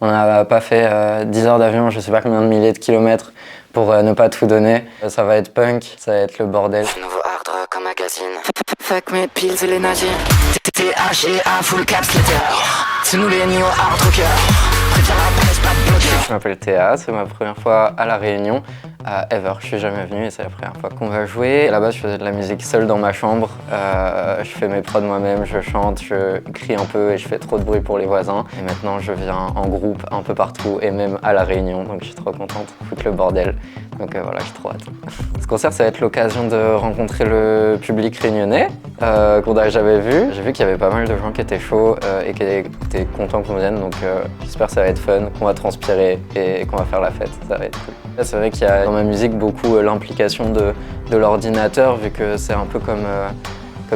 On n'a pas fait 10 heures d'avion, je sais pas combien de milliers de kilomètres pour ne pas tout donner. Ça va être punk, ça va être le bordel. Nouveau hard rock en magazine. Fuck mes pills et les nazis. TTHA full caps letter. C'est nous les néo hard rockers. Préfère la presse, pas de bloqueur. Je m'appelle Théa, c'est ma première fois à La Réunion, ever. Je suis jamais venu et c'est la première fois qu'on va jouer. À la base, je faisais de la musique seule dans ma chambre. Je fais mes prods moi-même, je chante, je crie un peu et je fais trop de bruit pour les voisins. Et maintenant, je viens en groupe un peu partout et même à La Réunion, donc je suis trop contente de foutre le bordel. Donc voilà, j'ai trop hâte. Ce concert, ça va être l'occasion de rencontrer le public réunionnais qu'on n'a jamais vu. J'ai vu qu'il y avait pas mal de gens qui étaient chauds et qui étaient contents qu'on vienne, donc j'espère que ça va être fun, qu'on va transpirer et qu'on va faire la fête. Ça va être cool. C'est vrai qu'il y a dans ma musique beaucoup l'implication de l'ordinateur, vu que c'est un peu comme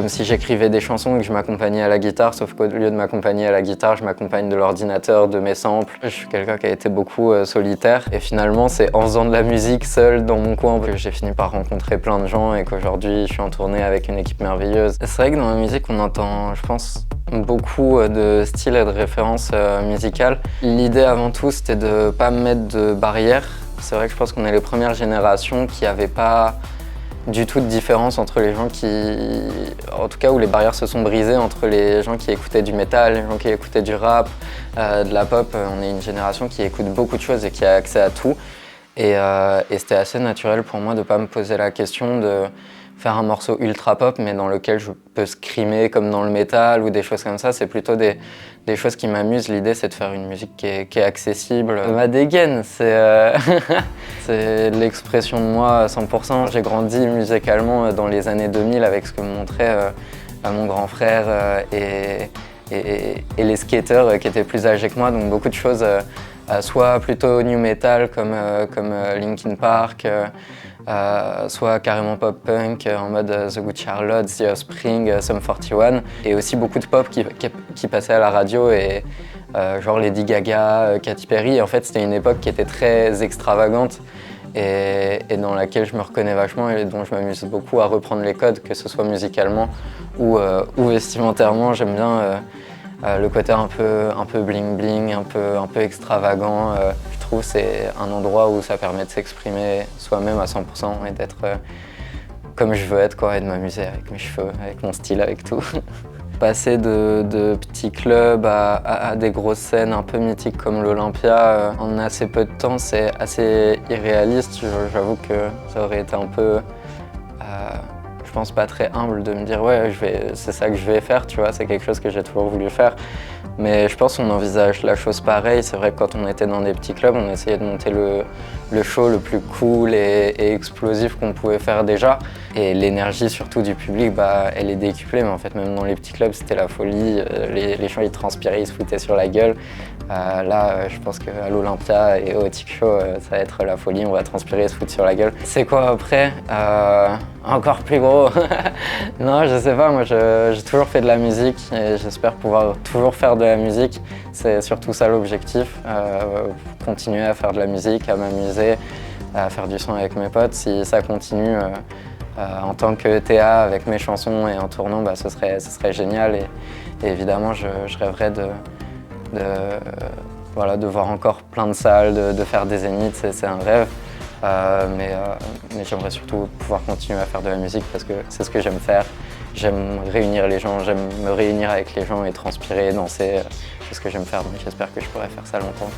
si j'écrivais des chansons et que je m'accompagnais à la guitare, sauf qu'au lieu de m'accompagner à la guitare, je m'accompagne de l'ordinateur, de mes samples. Je suis quelqu'un qui a été beaucoup solitaire et finalement c'est en faisant de la musique seul dans mon coin que j'ai fini par rencontrer plein de gens et qu'aujourd'hui je suis en tournée avec une équipe merveilleuse. C'est vrai que dans la musique on entend, je pense, beaucoup de styles et de références musicales. L'idée avant tout c'était de pas mettre de barrières. C'est vrai que je pense qu'on est les premières générations qui n'avaient pas du tout de différence entre les gens en tout cas où les barrières se sont brisées entre les gens qui écoutaient du métal, les gens qui écoutaient du rap, de la pop. On est une génération qui écoute beaucoup de choses et qui a accès à tout. Et c'était assez naturel pour moi de ne pas me poser la question de faire un morceau ultra pop mais dans lequel je peux screamer comme dans le métal ou des choses comme ça. C'est plutôt des choses qui m'amusent. L'idée c'est de faire une musique qui est accessible. Ma dégaine, c'est l'expression de moi à 100%. J'ai grandi musicalement dans les années 2000 avec ce que me montrait mon grand frère et les skateurs qui étaient plus âgés que moi, donc beaucoup de choses soit plutôt new metal comme Linkin Park, soit carrément pop-punk en mode The Good Charlotte, The Offspring, Sum 41, et aussi beaucoup de pop qui passait à la radio, et genre Lady Gaga, Katy Perry. En fait, c'était une époque qui était très extravagante et dans laquelle je me reconnais vachement et dont je m'amuse beaucoup à reprendre les codes, que ce soit musicalement ou vestimentairement. J'aime bien le côté un peu bling bling, un peu extravagant. Je trouve que c'est un endroit où ça permet de s'exprimer soi-même à 100% et d'être comme je veux être, quoi, et de m'amuser avec mes cheveux, avec mon style, avec tout. Passer de petits clubs à des grosses scènes un peu mythiques comme l'Olympia en assez peu de temps, c'est assez irréaliste. J'avoue que ça aurait été un peu, je pense, pas très humble de me dire ouais, c'est ça que je vais faire, tu vois, c'est quelque chose que j'ai toujours voulu faire. Mais je pense qu'on envisage la chose pareil. C'est vrai que quand on était dans des petits clubs, on essayait de monter le show le plus cool et explosif qu'on pouvait faire déjà. Et l'énergie surtout du public, elle est décuplée. Mais en fait, même dans les petits clubs, c'était la folie. Les gens, ils transpiraient, ils se foutaient sur la gueule. Là, je pense qu'à l'Olympia et au Tic Show, ça va être la folie. On va transpirer et se foutre sur la gueule. C'est quoi après encore plus gros. Non, je sais pas, moi j'ai toujours fait de la musique et j'espère pouvoir toujours faire de la musique. C'est surtout ça l'objectif, continuer à faire de la musique, à m'amuser, à faire du son avec mes potes. Si ça continue en tant que Théa avec mes chansons et en tournant, ce serait génial. Et évidemment, je rêverais de voir encore plein de salles, de faire des zéniths, c'est un rêve. Mais j'aimerais surtout pouvoir continuer à faire de la musique parce que c'est ce que j'aime faire. J'aime réunir les gens, j'aime me réunir avec les gens et transpirer, danser. C'est ce que j'aime faire, donc j'espère que je pourrai faire ça longtemps.